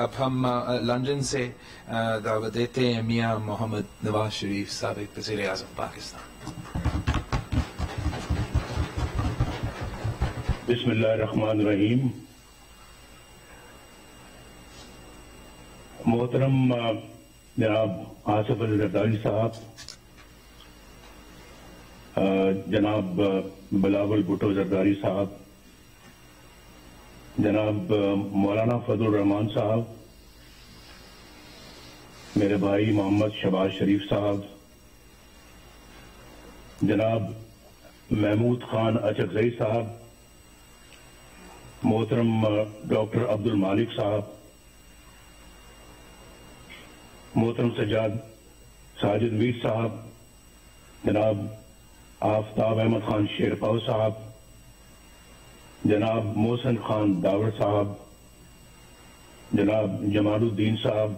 اب ہم لندن سے دعوت دیتے ہیں میاں محمد نواز شریف سابق وزیر اعظم پاکستان. بسم اللہ الرحمن الرحیم. محترم جناب آصف علی زرداری صاحب، جناب بلاول بھٹو زرداری صاحب، جناب مولانا فضل الرحمان صاحب، میرے بھائی محمد شہباز شریف صاحب، جناب محمود خان اچکزئی صاحب، محترم ڈاکٹر عبد المالک صاحب، محترم ساجد میر صاحب، جناب آفتاب احمد خان شیرپاؤ صاحب، جناب محسن خان داور صاحب، جناب جمال الدین صاحب،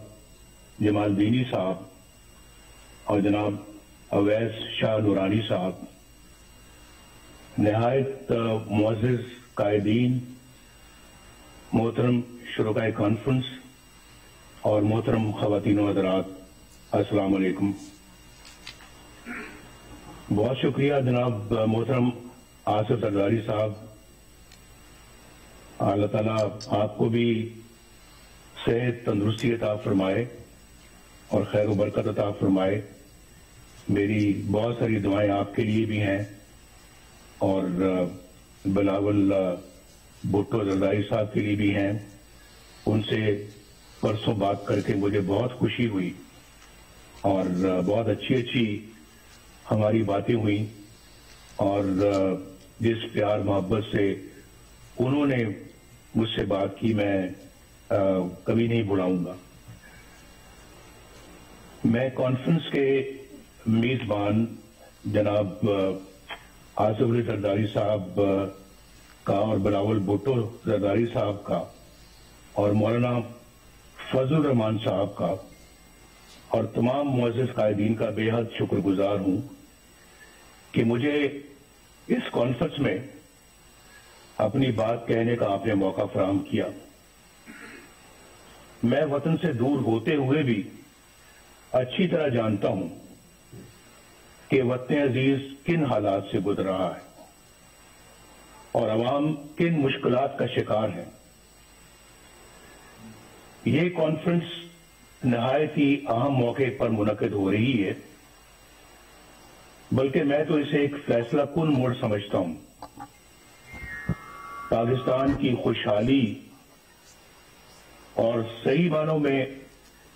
جمال دینی صاحب، اور جناب اویس شاہ نورانی صاحب، نہایت معزز قائدین، محترم شرکائے کانفرنس اور محترم خواتین و حضرات، السلام علیکم. بہت شکریہ جناب محترم آصف زرداری صاحب. اللہ تعالیٰ آپ کو بھی صحت تندرستی عطا فرمائے اور خیر و برکت عطا فرمائے. میری بہت ساری دعائیں آپ کے لیے بھی ہیں اور بلاول بھٹو زرداری صاحب کے لیے بھی ہیں. ان سے پرسوں بات کر کے مجھے بہت خوشی ہوئی اور بہت اچھی ہماری باتیں ہوئیں، اور جس پیار محبت سے انہوں نے مجھ سے بات کی میں کبھی نہیں بھلاؤں گا. میں کانفرنس کے میزبان جناب آصف علی زرداری صاحب کا اور بلاول بھٹو زرداری صاحب کا اور مولانا فضل الرحمان صاحب کا اور تمام معزز قائدین کا بے حد شکر گزار ہوں کہ مجھے اس کانفرنس میں اپنی بات کہنے کا آپ نے موقع فراہم کیا. میں وطن سے دور ہوتے ہوئے بھی اچھی طرح جانتا ہوں کہ وطن عزیز کن حالات سے گزر رہا ہے اور عوام کن مشکلات کا شکار ہے. یہ کانفرنس نہایت ہی اہم موقع پر منعقد ہو رہی ہے، بلکہ میں تو اسے ایک فیصلہ کن موڑ سمجھتا ہوں. پاکستان کی خوشحالی اور صحیح معنوں میں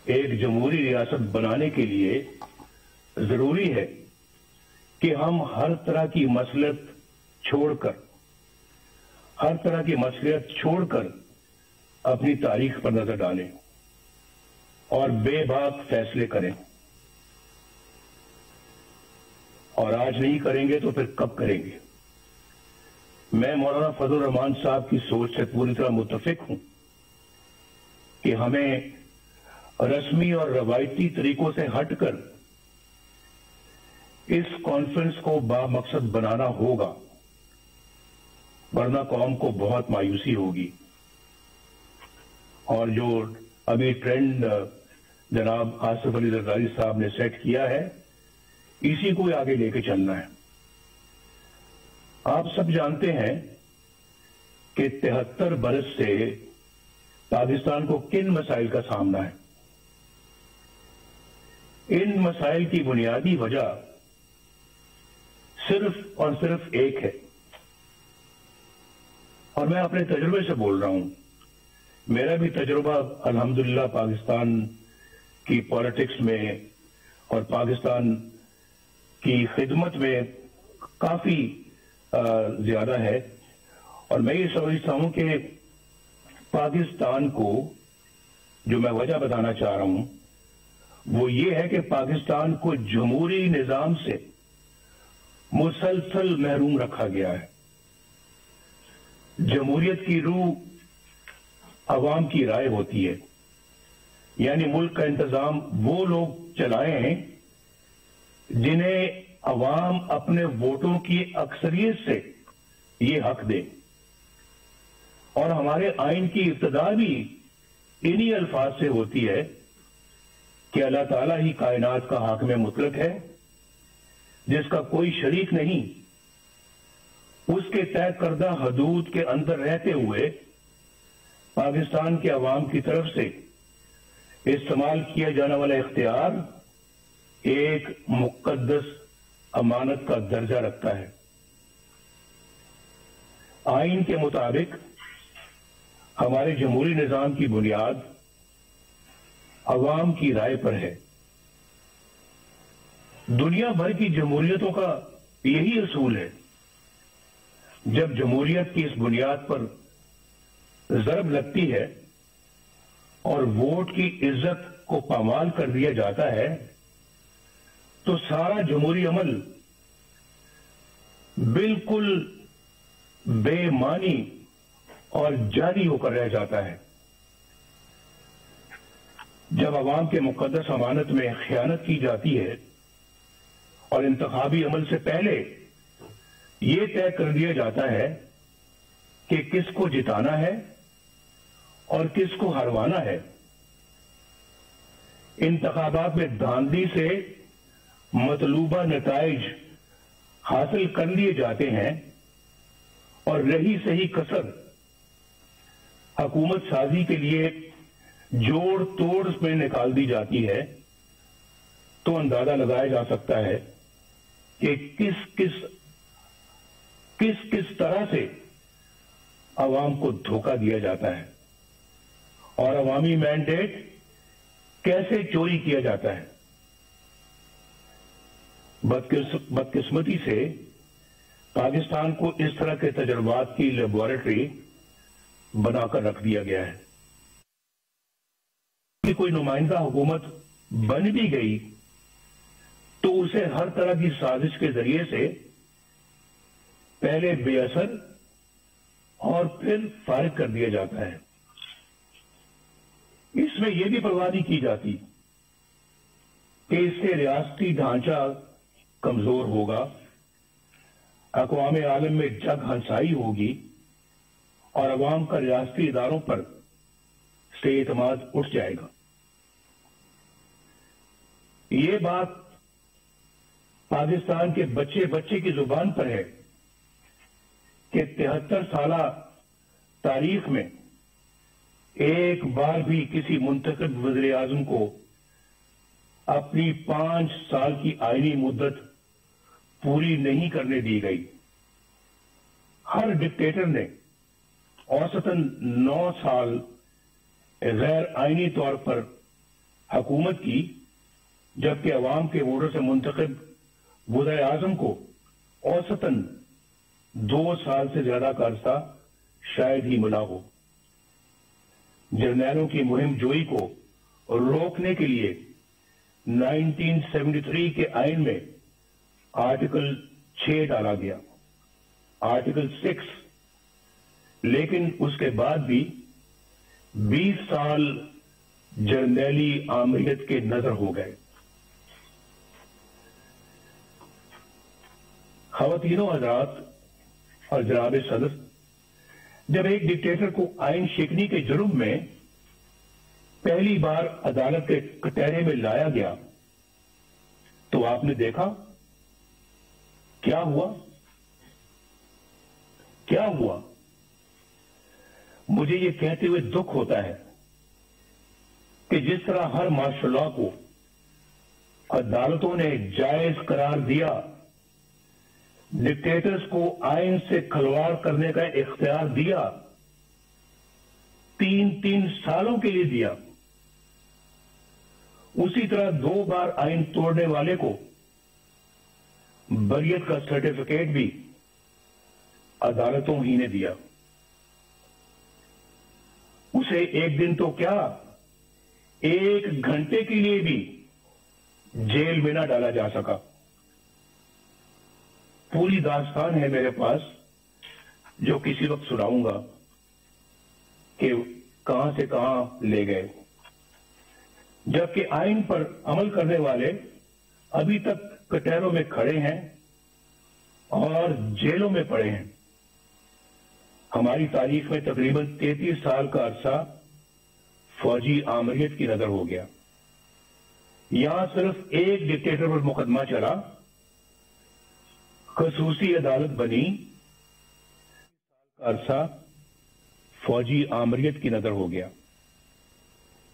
ایک جمہوری ریاست بنانے کے لیے ضروری ہے کہ ہم ہر طرح کی مصلحت چھوڑ کر اپنی تاریخ پر نظر ڈالیں اور بے باک فیصلے کریں. اور آج نہیں کریں گے تو پھر کب کریں گے؟ میں مولانا فضل الرحمان صاحب کی سوچ سے پوری طرح متفق ہوں کہ ہمیں رسمی اور روایتی طریقوں سے ہٹ کر اس کانفرنس کو بامقصد بنانا ہوگا، ورنہ قوم کو بہت مایوسی ہوگی. اور جو ابھی ٹرینڈ جناب آصف علی زرداری صاحب نے سیٹ کیا ہے، اسی کو آگے لے کے چلنا ہے. آپ سب جانتے ہیں کہ 73 برس سے پاکستان کو کن مسائل کا سامنا ہے. ان مسائل کی بنیادی وجہ صرف اور صرف ایک ہے، اور میں اپنے تجربے سے بول رہا ہوں. میرا بھی تجربہ الحمدللہ پاکستان کی پالیٹکس میں اور پاکستان کی خدمت میں کافی زیادہ ہے، اور میں یہ سمجھتا ہوں کہ پاکستان کو جو میں وجہ بتانا چاہ رہا ہوں وہ یہ ہے کہ پاکستان کو جمہوری نظام سے مسلسل محروم رکھا گیا ہے. جمہوریت کی روح عوام کی رائے ہوتی ہے، یعنی ملک کا انتظام وہ لوگ چلائے ہیں جنہیں عوام اپنے ووٹوں کی اکثریت سے یہ حق دے. اور ہمارے آئین کی ابتدا بھی انہی الفاظ سے ہوتی ہے کہ اللہ تعالیٰ ہی کائنات کا حاکم مطلق ہے جس کا کوئی شریک نہیں، اس کے طے کردہ حدود کے اندر رہتے ہوئے پاکستان کے عوام کی طرف سے استعمال کیا جانے والا اختیار ایک مقدس امانت کا درجہ رکھتا ہے۔ آئین کے مطابق ہمارے جمہوری نظام کی بنیاد عوام کی رائے پر ہے۔ دنیا بھر کی جمہوریتوں کا یہی اصول ہے۔ جب جمہوریت کی اس بنیاد پر ضرب لگتی ہے اور ووٹ کی عزت کو پامال کر دیا جاتا ہے تو سارا جمہوری عمل بالکل بے معنی اور جاری ہو کر رہ جاتا ہے۔ جب عوام کے مقدس امانت میں خیانت کی جاتی ہے اور انتخابی عمل سے پہلے یہ طے کر دیا جاتا ہے کہ کس کو جتانا ہے اور کس کو ہروانا ہے، انتخابات میں دھاندلی سے مطلوبہ نتائج حاصل کر لیے جاتے ہیں اور رہی صحیح کسر حکومت سازی کے لیے جوڑ توڑ میں نکال دی جاتی ہے، تو اندازہ لگایا جا سکتا ہے کہ کس طرح سے عوام کو دھوکہ دیا جاتا ہے اور عوامی مینڈیٹ کیسے چوری کیا جاتا ہے۔ بدقسمتی سے پاکستان کو اس طرح کے تجربات کی لیبارٹری بنا کر رکھ دیا گیا ہے کہ کوئی نمائندہ حکومت بن بھی گئی تو اسے ہر طرح کی سازش کے ذریعے سے پہلے بے اثر اور پھر فارغ کر دیا جاتا ہے۔ اس میں یہ بھی پرواہ نہیں کی جاتی کہ اس سے ریاستی ڈھانچہ کمزور ہوگا، اقوام عالم میں جگ ہنسائی ہوگی اور عوام کا ریاستی اداروں پر سے اعتماد اٹھ جائے گا۔ یہ بات پاکستان کے بچے بچے کی زبان پر ہے کہ 73 سالہ تاریخ میں ایک بار بھی کسی منتخب وزیر اعظم کو اپنی 5 سال کی آئینی مدت پوری نہیں کرنے دی گئی۔ ہر ڈکٹیٹر نے اوسطاً 9 سال غیر آئینی طور پر حکومت کی، جبکہ عوام کے ووٹر سے منتخب وزیر اعظم کو اوسطاً 2 سال سے زیادہ کا عرصہ شاید ہی ملا ہو۔ جرنیلوں کی مہم جوئی کو روکنے کے لیے 1973 کے آئین میں آرٹیکل 6 ڈالا گیا، آرٹیکل 6، لیکن اس کے بعد بھی 20 سال جرنیلی آمریت کے نظر ہو گئے۔ خواتینوں حضرات اور جناب صدر، جب ایک ڈکٹیٹر کو آئین شکنی کے جرم میں پہلی بار عدالت کے کٹہرے میں لایا گیا تو آپ نے دیکھا کیا ہوا؟ کیا ہوا؟ مجھے یہ کہتے ہوئے دکھ ہوتا ہے کہ جس طرح ہر مارشل لا کو عدالتوں نے جائز قرار دیا، ڈکٹیٹرز کو آئین سے کھلواڑ کرنے کا اختیار دیا، 3 سالوں کے لیے دیا، اسی طرح 2 بار آئین توڑنے والے کو بریت کا سرٹیفکیٹ بھی عدالتوں ہی نے دیا۔ اسے ایک دن تو کیا 1 گھنٹے کے لیے بھی جیل میں نہ ڈالا جا سکا۔ پوری داستان ہے میرے پاس جو کسی وقت سناؤں گا کہ کہاں سے کہاں لے گئے، جبکہ آئین پر عمل کرنے والے ابھی تک کٹہروں میں کھڑے ہیں اور جیلوں میں پڑے ہیں۔ ہماری تاریخ میں تقریباً 33 سال کا عرصہ فوجی آمریت کی نظر ہو گیا. یہاں صرف ایک ڈکٹیٹر پر مقدمہ چلا, خصوصی عدالت بنی, عرصہ فوجی آمریت کی نظر ہو گیا.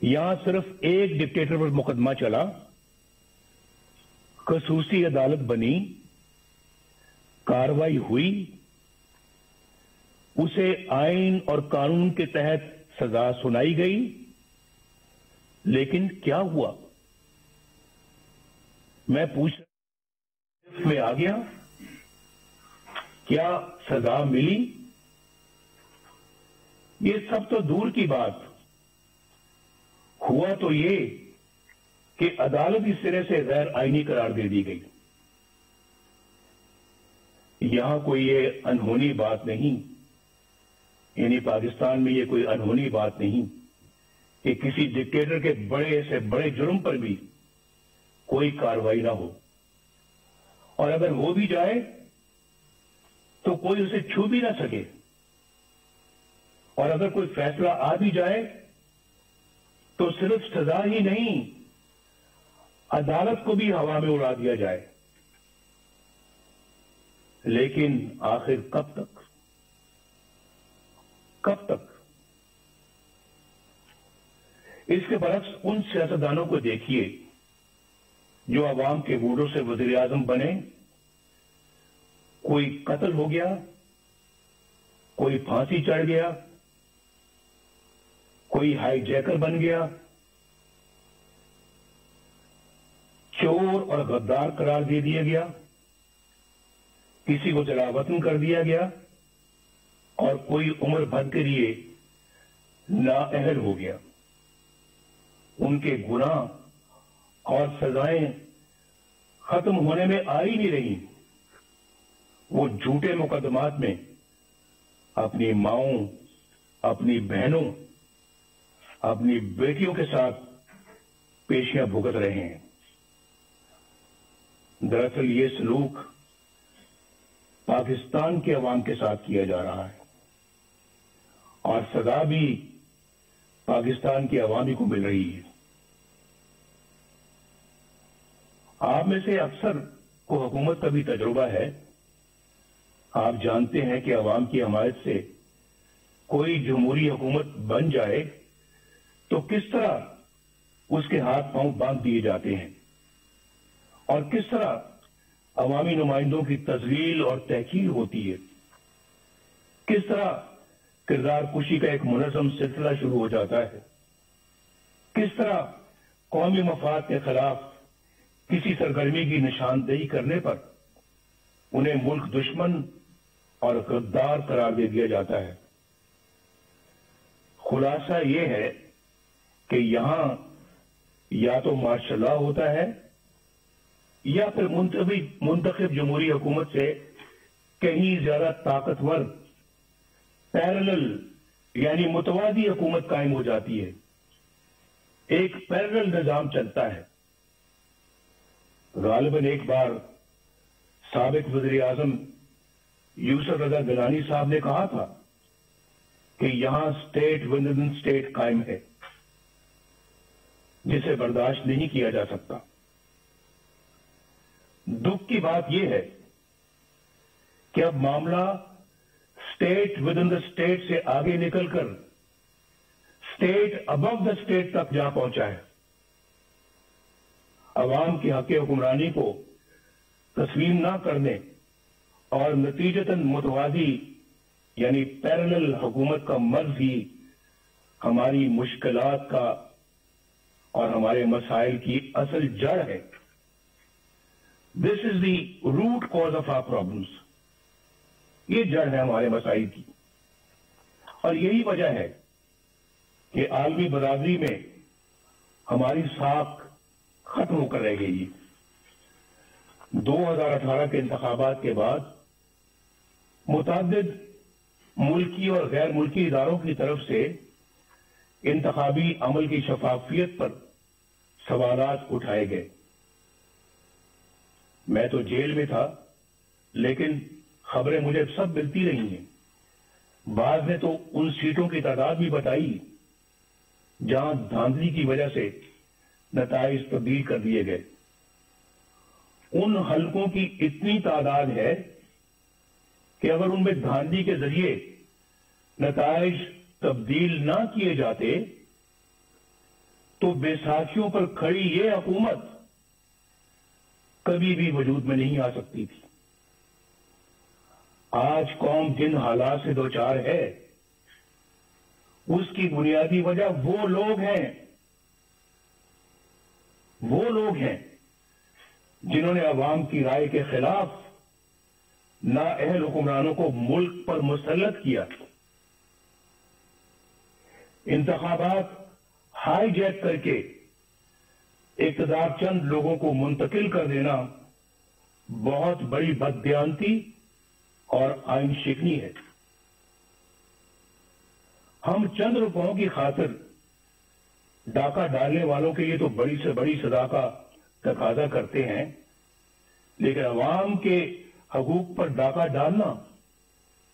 یہاں صرف ایک ڈکٹیٹر پر مقدمہ چلا, خصوصی عدالت بنی, کارروائی ہوئی, اسے آئین اور قانون کے تحت سزا سنائی گئی, لیکن کیا ہوا؟ میں پوچھ میں آ گیا, کیا سزا ملی؟ یہ سب تو دور کی بات, ہوا تو یہ کہ عدالت اس سرے سے غیر آئینی قرار دے دی گئی. یہاں کوئی یہ انہونی بات نہیں, یعنی پاکستان میں یہ کوئی انہونی بات نہیں کہ کسی ڈکٹیٹر کے بڑے سے بڑے جرم پر بھی کوئی کارروائی نہ ہو, اور اگر ہو بھی جائے تو کوئی اسے چھو بھی نہ سکے, اور اگر کوئی فیصلہ آ بھی جائے تو صرف سزا ہی نہیں, عدالت کو بھی ہوا میں اڑا دیا جائے. لیکن آخر کب تک؟ کب تک؟ اس کے برعکس ان سیاستدانوں کو دیکھیے جو عوام کے ووٹوں سے وزیر اعظم بنے, کوئی قتل ہو گیا, کوئی پھانسی چڑھ گیا, کوئی ہائی جیکر بن گیا, چور اور غدار قرار دے دیا گیا, کسی کو جلا وطن کر دیا گیا, اور کوئی عمر بھر کے لیے نااہل ہو گیا. ان کے گناہ اور سزائیں ختم ہونے میں آ ہی نہیں رہی. وہ جھوٹے مقدمات میں اپنی ماؤں, اپنی بہنوں, اپنی بیٹیوں کے ساتھ پیشیاں بھگت رہے ہیں. دراصل یہ سلوک پاکستان کے عوام کے ساتھ کیا جا رہا ہے, اور سزا بھی پاکستان کی عوامی کو مل رہی ہے. آپ میں سے اکثر کو حکومت کا بھی تجربہ ہے. آپ جانتے ہیں کہ عوام کی حمایت سے کوئی جمہوری حکومت بن جائے تو کس طرح اس کے ہاتھ پاؤں باندھ دیے جاتے ہیں, اور کس طرح عوامی نمائندوں کی تذلیل اور تحقیر ہوتی ہے, کس طرح کردار کشی کا ایک منظم سلسلہ شروع ہو جاتا ہے, کس طرح قومی مفاد کے خلاف کسی سرگرمی کی نشاندہی کرنے پر انہیں ملک دشمن اور غدار قرار دے دیا جاتا ہے. خلاصہ یہ ہے کہ یہاں یا تو مارشل لا ہوتا ہے یا پھر منتخب جمہوری حکومت سے کہیں زیادہ طاقتور پیرلل یعنی متوازی حکومت قائم ہو جاتی ہے. ایک پیرلل نظام چلتا ہے. غالباً ایک بار سابق وزیر اعظم یوسف رضا گیلانی صاحب نے کہا تھا کہ یہاں اسٹیٹ ود ان اسٹیٹ قائم ہے جسے برداشت نہیں کیا جا سکتا. دکھ کی بات یہ ہے کہ اب معاملہ state with in the state سے آگے نکل کر اسٹیٹ ابو دا اسٹیٹ تک جا پہنچا ہے. عوام کے حق حکمرانی کو تسلیم نہ کرنے اور نتیجتاً متوازی یعنی پیرلل حکومت کا مرض ہی ہماری مشکلات کا اور ہمارے مسائل کی اصل جڑ ہے. This is the root cause of our problems. یہ جڑ ہے ہمارے مسائل کی, اور یہی وجہ ہے کہ عالمی برادری میں ہماری ساکھ ختم ہو کر رہ گئی. 2018 کے انتخابات کے بعد متعدد ملکی اور غیر ملکی اداروں کی طرف سے انتخابی عمل کی شفافیت پر سوالات اٹھائے گئے. میں تو جیل میں تھا, لیکن خبریں مجھے سب ملتی رہی ہیں. بعض نے تو ان سیٹوں کی تعداد بھی بتائی جہاں دھاندلی کی وجہ سے نتائج تبدیل کر دیے گئے، ان حلقوں کی اتنی تعداد ہے کہ اگر ان میں دھاندلی کے ذریعے نتائج تبدیل نہ کیے جاتے تو بیساکھیوں پر کھڑی یہ حکومت کبھی بھی وجود میں نہیں آ سکتی تھی۔ آج قوم جن حالات سے دوچار ہے اس کی بنیادی وجہ وہ لوگ ہیں جنہوں نے عوام کی رائے کے خلاف نااہل حکمرانوں کو ملک پر مسلط کیا۔ انتخابات ہائی جیک کر کے اقتدار چند لوگوں کو منتقل کر دینا بہت بڑی بددیانتی اور آئین شکنی ہے۔ ہم چند روپوں کی خاطر ڈاکہ ڈالنے والوں کے لیے تو بڑی سے بڑی سزا کا تقاضا کرتے ہیں، لیکن عوام کے حقوق پر ڈاکہ ڈالنا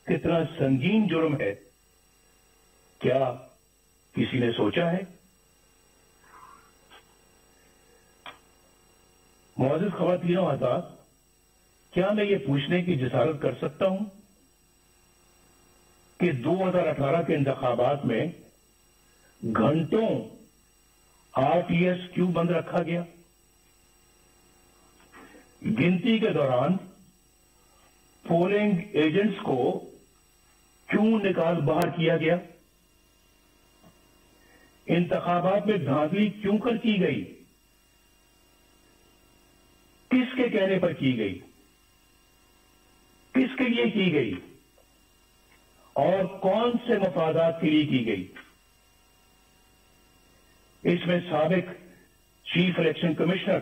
کتنا سنگین جرم ہے، کیا کسی نے سوچا ہے؟ معزز خواتین و حضرات، کیا میں یہ پوچھنے کی جسارت کر سکتا ہوں کہ 2018 کے انتخابات میں گھنٹوں RTS کیوں بند رکھا گیا؟ گنتی کے دوران پولنگ ایجنٹس کو کیوں نکال باہر کیا گیا؟ انتخابات میں دھاندلی کیوں کر کی گئی؟ کس کے کہنے پر کی گئی؟ کس کے لیے کی گئی؟ اور کون سے مفادات کے لیے کی گئی؟ اس میں سابق چیف الیکشن کمشنر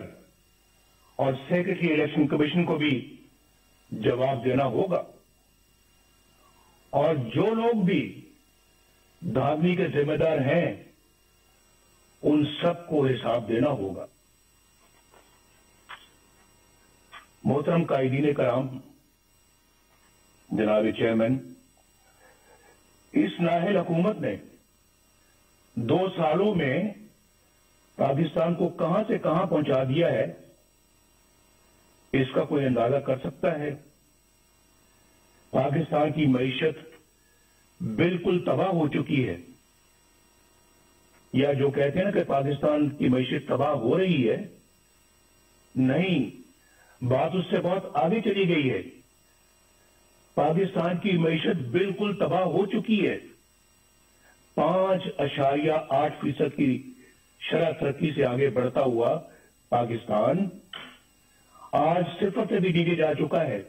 اور سیکرٹری الیکشن کمیشن کو بھی جواب دینا ہوگا، اور جو لوگ بھی دھاندلی کے ذمہ دار ہیں ان سب کو حساب دینا ہوگا۔ محترم قائدین کرام، جناب چیئرمین، اس نااہل حکومت نے 2 سالوں میں پاکستان کو کہاں سے کہاں پہنچا دیا ہے، اس کا کوئی اندازہ کر سکتا ہے؟ پاکستان کی معیشت بالکل تباہ ہو چکی ہے، یا جو کہتے ہیں نا کہ پاکستان کی معیشت تباہ ہو رہی ہے، نہیں، بات اس سے بہت آگے چلی گئی ہے۔ پاکستان کی معیشت بالکل تباہ ہو چکی ہے۔ 5.8% کی شرح ترقی سے آگے بڑھتا ہوا پاکستان آج 0 سے بھی نیچے جا چکا ہے۔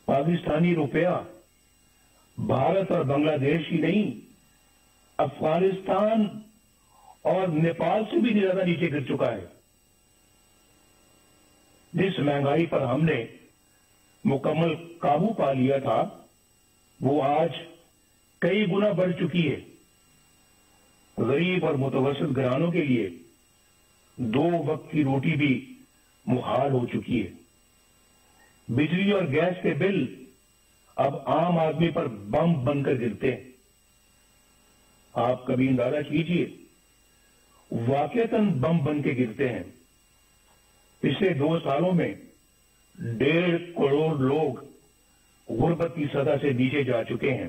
پاکستانی روپیہ بھارت اور بنگلہ دیش ہی نہیں، افغانستان اور نیپال سے بھی زیادہ نیچے گر چکا ہے۔ جس مہنگائی پر ہم نے مکمل قابو پا لیا تھا وہ آج کئی گنا بڑھ چکی ہے۔ غریب اور متوسط گھرانوں کے لیے 2 وقت کی روٹی بھی محال ہو چکی ہے۔ بجلی اور گیس کے بل اب عام آدمی پر بم بن کر گرتے ہیں۔ آپ کبھی اندازہ کیجئے، واقعتاً بم بن کے گرتے ہیں۔ پچھلے 2 سالوں میں 1.5 کروڑ لوگ غربت کی سطح سے نیچے جا چکے ہیں،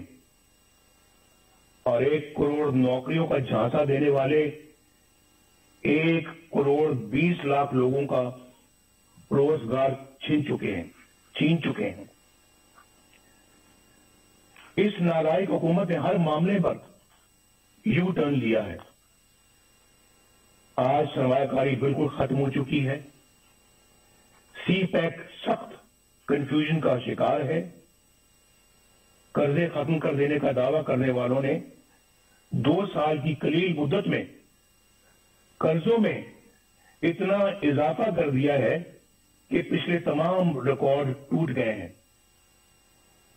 اور 1 کروڑ نوکریوں کا جھانسا دینے والے 1 کروڑ 20 لاکھ لوگوں کا روزگار چھین چکے ہیں۔ اس نالائق حکومت نے ہر معاملے پر یو ٹرن لیا ہے۔ آج سرمایہ کاری بالکل ختم ہو چکی ہے۔ سی پیک سخت کنفیوژن کا شکار ہے۔ قرضے ختم کر دینے کا دعویٰ کرنے والوں نے 2 سال کی قلیل مدت میں قرضوں میں اتنا اضافہ کر دیا ہے کہ پچھلے تمام ریکارڈ ٹوٹ گئے ہیں۔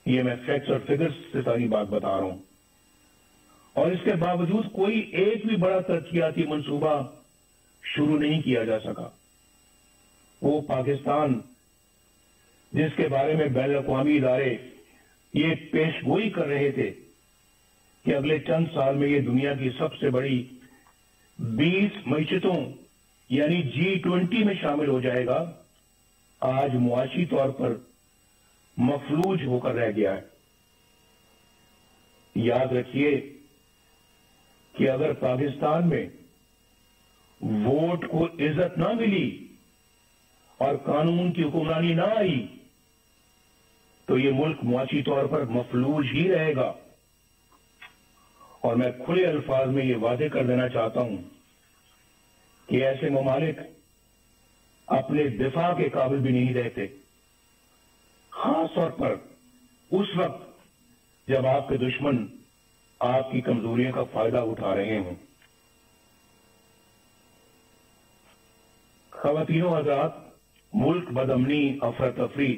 یہ میں فیکٹس اور فگرز سے ساری بات بتا رہا ہوں، اور اس کے باوجود کوئی ایک بھی بڑا ترقیاتی منصوبہ شروع نہیں کیا جا سکا۔ وہ پاکستان جس کے بارے میں بین الاقوامی ادارے یہ پیش گوئی کر رہے تھے کہ اگلے چند سال میں یہ دنیا کی سب سے بڑی 20 معیشتوں یعنی G20 میں شامل ہو جائے گا، آج معاشی طور پر مفلوج ہو کر رہ گیا ہے۔ یاد رکھیے کہ اگر پاکستان میں ووٹ کو عزت نہ ملی اور قانون کی حکمرانی نہ آئی تو یہ ملک معاشی طور پر مفلوج ہی رہے گا۔ اور میں کھلے الفاظ میں یہ واضح کر دینا چاہتا ہوں کہ ایسے ممالک اپنے دفاع کے قابل بھی نہیں رہتے، خاص طور پر اس وقت جب آپ کے دشمن آپ کی کمزوریوں کا فائدہ اٹھا رہے ہوں۔ خواتین و حضرات، ملک بدامنی، افراتفری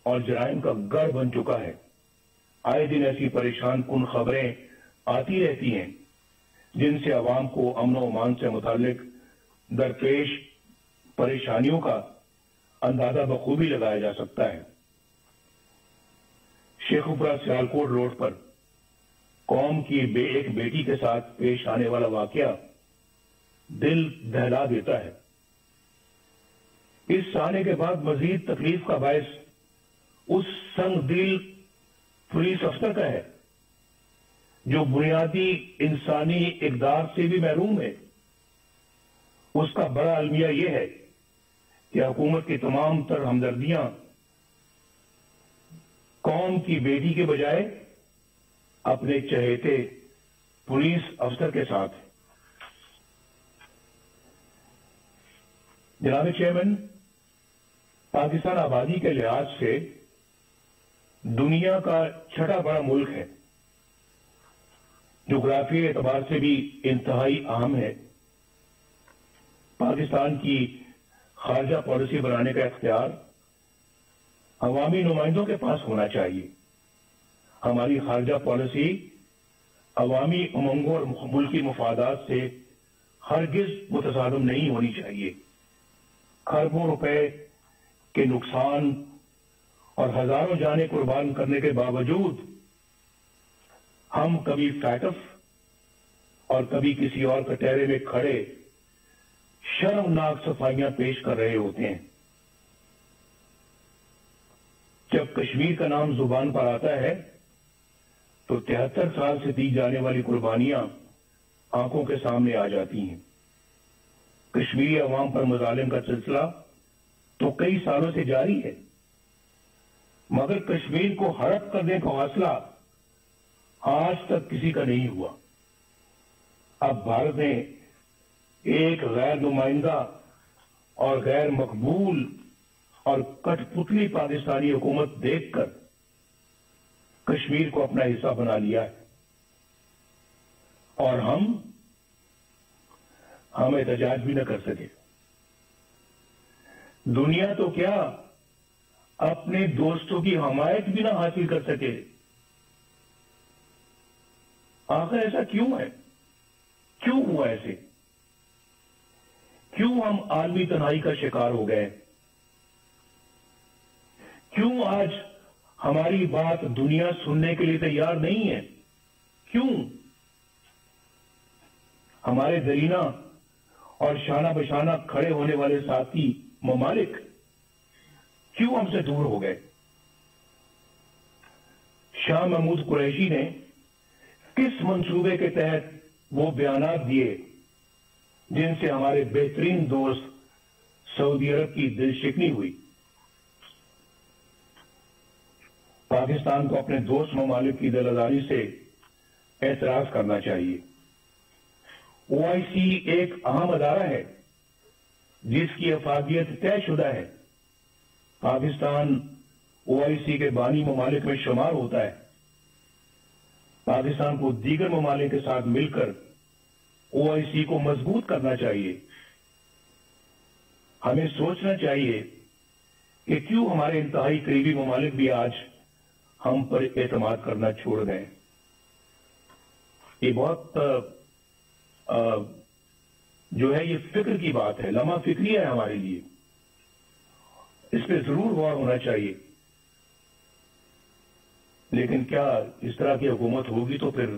اور جرائم کا گڑھ بن چکا ہے۔ آئے دن ایسی پریشان کن خبریں آتی رہتی ہیں جن سے عوام کو امن و امان سے متعلق درپیش پریشانیوں کا اندازہ بخوبی لگایا جا سکتا ہے۔ شیخوپورہ سیالکوٹ روڈ پر قوم کی ایک بیٹی کے ساتھ پیش آنے والا واقعہ دل دہلا دیتا ہے۔ اس سالے کے بعد مزید تکلیف کا باعث اس سنگ دل پولیس افسر کا ہے جو بنیادی انسانی اقدار سے بھی محروم ہے۔ اس کا بڑا المیہ یہ ہے کہ حکومت کی تمام تر ہمدردیاں قوم کی بیٹی کے بجائے اپنے چہیتے پولیس افسر کے ساتھ ہے۔ جناب چیئرمین، پاکستان آبادی کے لحاظ سے دنیا کا چھٹا بڑا ملک ہے، جغرافیائی اعتبار سے بھی انتہائی اہم ہے۔ پاکستان کی خارجہ پالیسی بنانے کا اختیار عوامی نمائندوں کے پاس ہونا چاہیے۔ ہماری خارجہ پالیسی عوامی امنگوں اور ملکی مفادات سے ہرگز متصادم نہیں ہونی چاہیے۔ کھربوں روپے کے نقصان اور ہزاروں جانیں قربان کرنے کے باوجود ہم کبھی فیٹف اور کبھی کسی اور کٹہرے میں کھڑے شرمناک صفائیاں پیش کر رہے ہوتے ہیں۔ جب کشمیر کا نام زبان پر آتا ہے تو 73 سال سے دی جانے والی قربانیاں آنکھوں کے سامنے آ جاتی ہیں۔ کشمیری عوام پر مظالم کا سلسلہ تو کئی سالوں سے جاری ہے، مگر کشمیر کو ہڑپ کرنے کا حوصلہ آج تک کسی کا نہیں ہوا۔ اب بھارت نے ایک غیر نمائندہ اور غیر مقبول اور کٹ پتلی پاکستانی حکومت دیکھ کر کشمیر کو اپنا حصہ بنا لیا ہے، اور ہم احتجاج بھی نہ کر سکے۔ دنیا تو کیا اپنے دوستوں کی حمایت بھی نہ حاصل کر سکے۔ آخر ایسا کیوں ہے؟ کیوں ہوا ایسے؟ کیوں ہم عالمی تنہائی کا شکار ہو گئے؟ کیوں آج ہماری بات دنیا سننے کے لیے تیار نہیں ہے؟ کیوں ہمارے درینہ اور شانہ بشانہ کھڑے ہونے والے ساتھی ممالک کیوں ہم سے دور ہو گئے؟ شاہ محمود قریشی نے کس منصوبے کے تحت وہ بیانات دیے جن سے ہمارے بہترین دوست سعودی عرب کی دل شکنی ہوئی؟ پاکستان کو اپنے دوست ممالک کی دل آزاری سے اعتراض کرنا چاہیے۔ OIC ایک اہم ادارہ ہے جس کی افادیت طے شدہ ہے۔ پاکستان OIC کے بانی ممالک میں شمار ہوتا ہے۔ پاکستان کو دیگر ممالک کے ساتھ مل کر OIC کو مضبوط کرنا چاہیے۔ ہمیں سوچنا چاہیے کہ کیوں ہمارے انتہائی قریبی ممالک بھی آج ہم پر اعتماد کرنا چھوڑ گئے۔ یہ بہت جو ہے یہ فکر کی بات ہے، لمحہ فکری ہے ہمارے لیے۔ اس پہ ضرور غور ہونا چاہیے، لیکن کیا اس طرح کی حکومت ہوگی تو پھر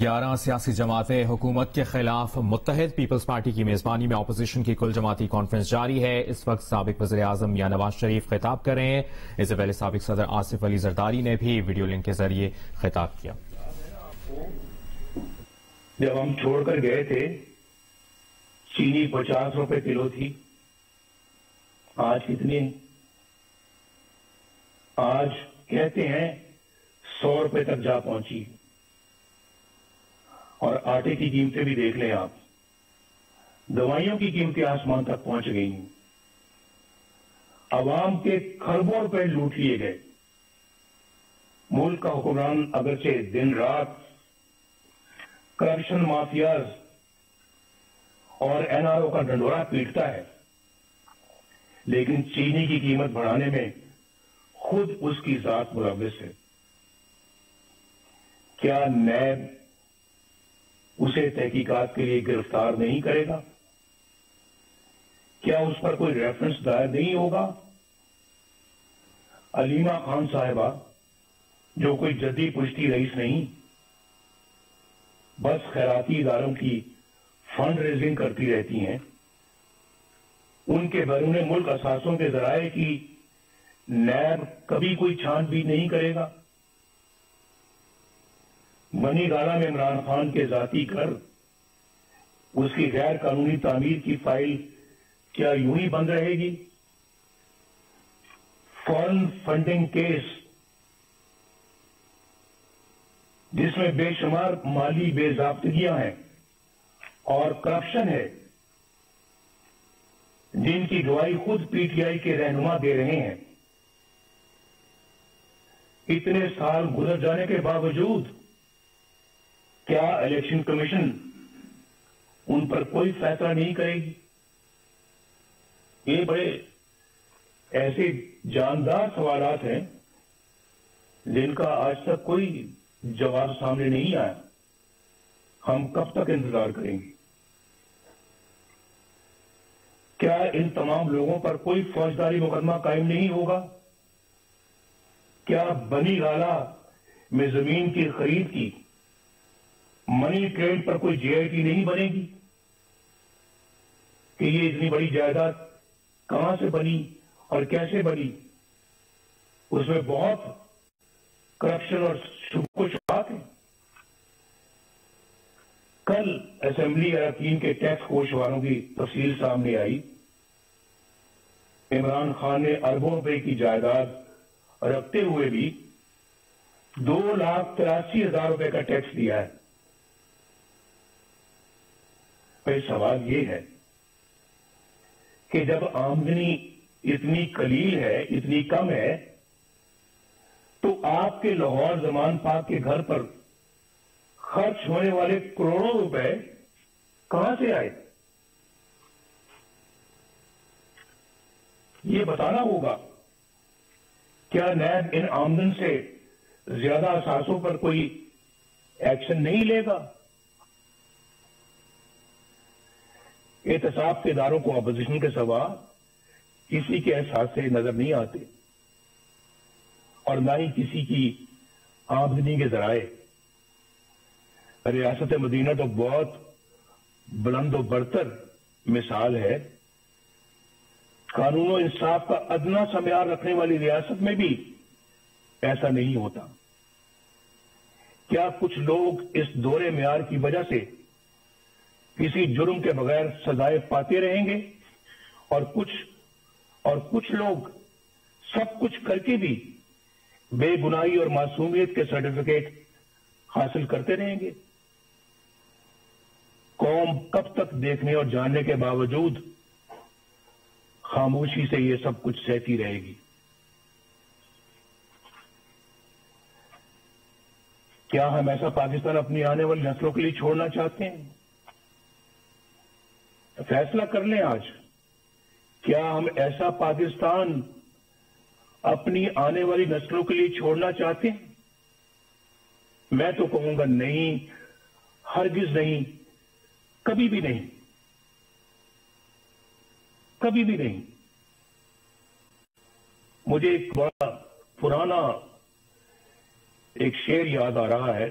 11 سیاسی جماعتیں حکومت کے خلاف متحد پیپلز پارٹی کی میزبانی میں اپوزیشن کی کل جماعتی کانفرنس جاری ہے۔ اس وقت سابق وزیر اعظم میاں نواز شریف خطاب کر رہے ہیں۔ اس سے پہلے سابق صدر آصف علی زرداری نے بھی ویڈیو لنک کے ذریعے خطاب کیا۔ جب ہم چھوڑ کر گئے تھے چینی 50 روپے کلو تھی، آج کتنی؟ آج کہتے ہیں 100 روپے تک جا پہنچی، اور آٹے کی قیمتیں بھی دیکھ لیں آپ، دوائیوں کی قیمتیں آسمان تک پہنچ گئی ہیں، عوام کے کھربوں روپے لوٹ لیے گئے۔ ملک کا حکمران اگرچہ دن رات کرپشن مافیاز اور این آر او کا ڈنڈورا پیٹتا ہے، لیکن چینی کی قیمت بڑھانے میں خود اس کی ذات ملوث ہے۔ کیا نیب اسے تحقیقات کے لیے گرفتار نہیں کرے گا؟ کیا اس پر کوئی ریفرنس دائر نہیں ہوگا؟ علیمہ خان صاحبہ جو کوئی جدی پشتی رئیس نہیں، بس خیراتی اداروں کی فنڈ ریزنگ کرتی رہتی ہیں، ان کے بیرون ملک اثاثوں کے ذرائع کی نیب کبھی کوئی چھان بین نہیں کرے گا؟ منی گالا میں عمران خان کے ذاتی گھر، اس کی غیر قانونی تعمیر کی فائل کیا یوں ہی بند رہے گی؟ فارن فنڈنگ کیس جس میں بے شمار مالی بے ضابطگیاں ہیں اور کرپشن ہے، جن کی گواہی خود پی ٹی آئی کے رہنما دے رہے ہیں، اتنے سال گزر جانے کے باوجود کیا الیکشن کمیشن ان پر کوئی فیصلہ نہیں کرے گی؟ یہ بڑے ایسے جاندار سوالات ہیں جن کا آج تک کوئی جواب سامنے نہیں آیا۔ ہم کب تک انتظار کریں گے؟ کیا ان تمام لوگوں پر کوئی فوجداری مقدمہ قائم نہیں ہوگا؟ کیا بنی گالا میں زمین کی خرید کی منی ٹرینڈ پر کوئی جے آئی ٹی نہیں بنے گی کہ یہ اتنی بڑی جائیداد کہاں سے بنی اور کیسے بنی؟ اس میں بہت کرپشن اور شبہ و شبہات ہیں۔ کل اسمبلی اراکین کے ٹیکس کوشواروں کی تفصیل سامنے آئی۔ عمران خان نے اربوں روپے کی جائیداد رکھتے ہوئے بھی 2,83,000 روپے کا ٹیکس دیا ہے۔ پھر سوال یہ ہے کہ جب آمدنی اتنی قلیل ہے، اتنی کم ہے، تو آپ کے لاہور زمان پاک کے گھر پر خرچ ہونے والے کروڑوں روپے کہاں سے آئے؟ یہ بتانا ہوگا۔ کیا نیب ان آمدن سے زیادہ اثاثوں پر کوئی ایکشن نہیں لے گا؟ احتساب کے اداروں کو اپوزیشن کے سوا کسی کے احساس سے نظر نہیں آتے، اور نہ ہی کسی کی آمدنی کے ذرائع۔ ریاست مدینہ تو بہت بلند و برتر مثال ہے۔ قانون و انصاف کا ادنا سا معیار رکھنے والی ریاست میں بھی ایسا نہیں ہوتا۔ کیا کچھ لوگ اس دورے معیار کی وجہ سے کسی جرم کے بغیر سزائیں پاتے رہیں گے، اور کچھ لوگ سب کچھ کر کے بھی بے گناہی اور معصومیت کے سرٹیفکیٹ حاصل کرتے رہیں گے؟ قوم کب تک دیکھنے اور جاننے کے باوجود خاموشی سے یہ سب کچھ سہتی رہے گی؟ کیا ہم ایسا پاکستان اپنی آنے والی نسلوں کے لیے چھوڑنا چاہتے ہیں؟ فیصلہ کر لیں آج۔ کیا ہم ایسا پاکستان اپنی آنے والی نسلوں کے لیے چھوڑنا چاہتے ہیں؟ میں تو کہوں گا نہیں، ہرگز نہیں، کبھی بھی نہیں، کبھی بھی نہیں۔ مجھے ایک بڑا پرانا ایک شعر یاد آ رہا ہے۔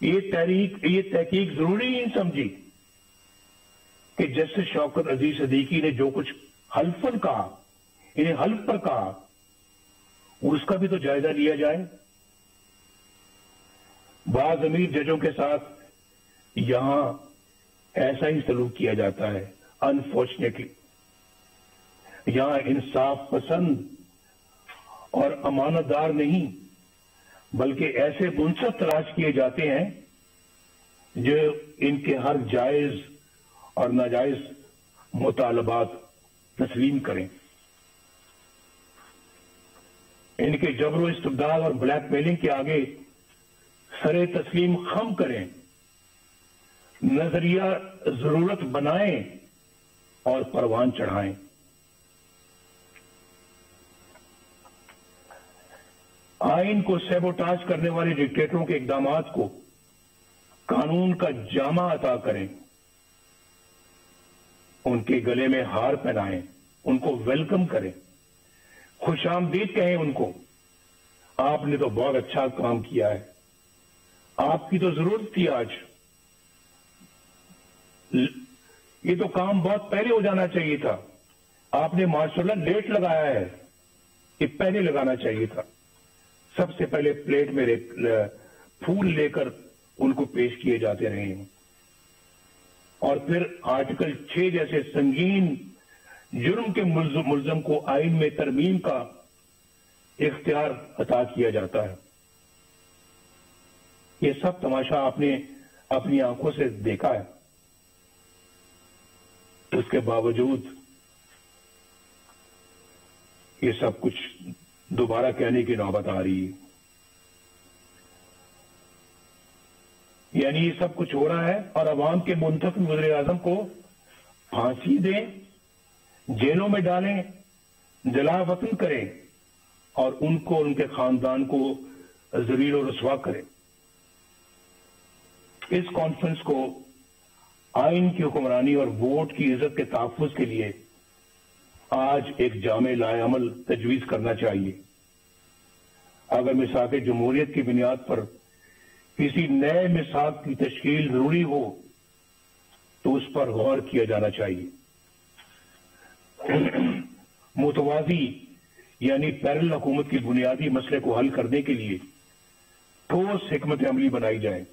یہ تحقیق ضروری نہیں سمجھی کہ جسٹس شوکت عزیز صدیقی نے جو کچھ حلفاً کہا، انہیں حلف پر کہا، اس کا بھی تو جائزہ لیا جائے. بعض امیر ججوں کے ساتھ یہاں ایسا ہی سلوک کیا جاتا ہے. انفارچونیٹلی یہاں انصاف پسند اور امانت دار نہیں بلکہ ایسے منصف تلاش کیے جاتے ہیں جو ان کے ہر جائز اور ناجائز مطالبات تسلیم کریں، ان کے جبر و استبداد اور بلیک میلنگ کے آگے سر تسلیم خم کریں، نظریہ ضرورت بنائیں اور پروان چڑھائیں. آئین کو سیبوٹاج کرنے والے ڈکٹیٹروں کے اقدامات کو قانون کا جامہ عطا کریں، ان کے گلے میں ہار پہنائیں، ان کو ویلکم کریں، خوش آمدید کہیں ان کو. آپ نے تو بہت اچھا کام کیا ہے، آپ کی تو ضرورت تھی آج، یہ تو کام بہت پہلے ہو جانا چاہیے تھا. آپ نے ماشاءاللہ لیٹ لگایا ہے، یہ پہلے لگانا چاہیے تھا. سب سے پہلے پلیٹ میں پھول لے کر ان کو پیش کیے جاتے رہے ہیں، اور پھر آرٹیکل 6 جیسے سنگین جرم کے ملزم کو آئین میں ترمیم کا اختیار عطا کیا جاتا ہے. یہ سب تماشا آپ نے اپنی آنکھوں سے دیکھا ہے. اس کے باوجود یہ سب کچھ دوبارہ کہنے کی نوبت آ رہی ہے. یعنی یہ سب کچھ ہو رہا ہے اور عوام کے منتخب وزیر اعظم کو پھانسی دیں، جیلوں میں ڈالیں، جلا وطن کریں اور ان کو ان کے خاندان کو ذلیل و رسوا کریں. اس کانفرنس کو آئین کی حکمرانی اور ووٹ کی عزت کے تحفظ کے لیے آج ایک جامع لائے عمل تجویز کرنا چاہیے. اگر میثاق جمہوریت کی بنیاد پر کسی نئے میثاق کی تشکیل ضروری ہو تو اس پر غور کیا جانا چاہیے. متوازی یعنی پیرل حکومت کی بنیادی مسئلے کو حل کرنے کے لیے ٹھوس حکمت عملی بنائی جائے.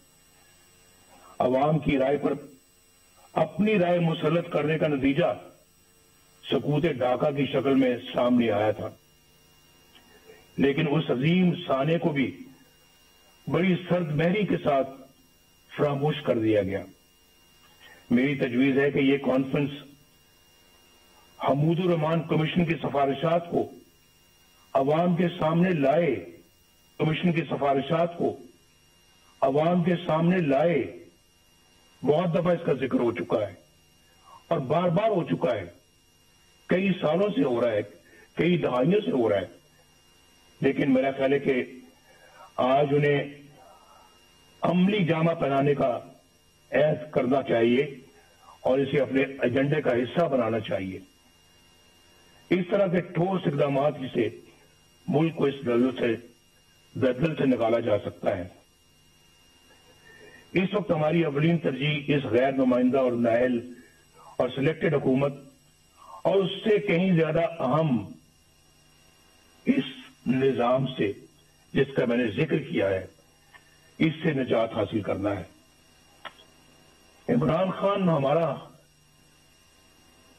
عوام کی رائے پر اپنی رائے مسلط کرنے کا نتیجہ سکوت ڈھاکہ کی شکل میں سامنے آیا تھا، لیکن اس عظیم سانے کو بھی بڑی سرد مہری کے ساتھ فراموش کر دیا گیا. میری تجویز ہے کہ یہ کانفرنس حمود الرحمان کمیشن کی سفارشات کو عوام کے سامنے لائے، کمیشن کی سفارشات کو عوام کے سامنے لائے. بہت دفعہ اس کا ذکر ہو چکا ہے اور بار بار ہو چکا ہے، کئی سالوں سے ہو رہا ہے، کئی دہائیوں سے ہو رہا ہے، لیکن میرا خیال ہے کہ آج انہیں عملی جامہ پہنانے کا عہد کرنا چاہیے اور اسے اپنے ایجنڈے کا حصہ بنانا چاہیے. اس طرح کے ٹھوس اقدامات سے ملک کو اس دلدل سے نکالا جا سکتا ہے. اس وقت ہماری اولین ترجیح اس غیر نمائندہ اور نااہل اور سلیکٹڈ حکومت اور اس سے کہیں زیادہ اہم اس نظام سے جس کا میں نے ذکر کیا ہے، اس سے نجات حاصل کرنا ہے. عمران خان ہمارا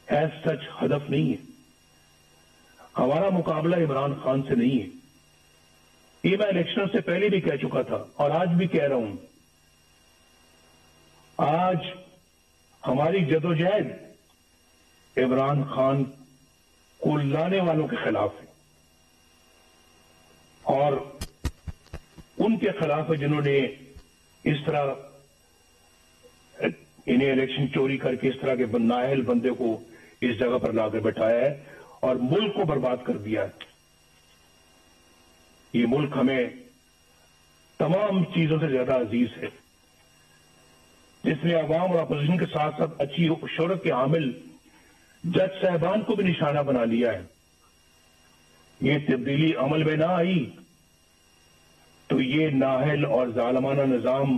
ایز سچ ہدف نہیں ہے، ہمارا مقابلہ عمران خان سے نہیں ہے. یہ میں الیکشن سے پہلے بھی کہہ چکا تھا اور آج بھی کہہ رہا ہوں. آج ہماری جدوجہد عمران خان کو لانے والوں کے خلاف ہے اور ان کے خلاف ہے جنہوں نے اس طرح انہیں الیکشن چوری کر کے اس طرح کے نااہل بندے کو اس جگہ پر لا کر بٹھایا ہے اور ملک کو برباد کر دیا ہے. یہ ملک ہمیں تمام چیزوں سے زیادہ عزیز ہے، جس نے عوام اور اپوزیشن کے ساتھ ساتھ اچھی شہرت کے حامل جج صاحبان کو بھی نشانہ بنا لیا ہے. یہ تبدیلی عمل میں نہ آئی تو یہ نااہل اور ظالمانہ نظام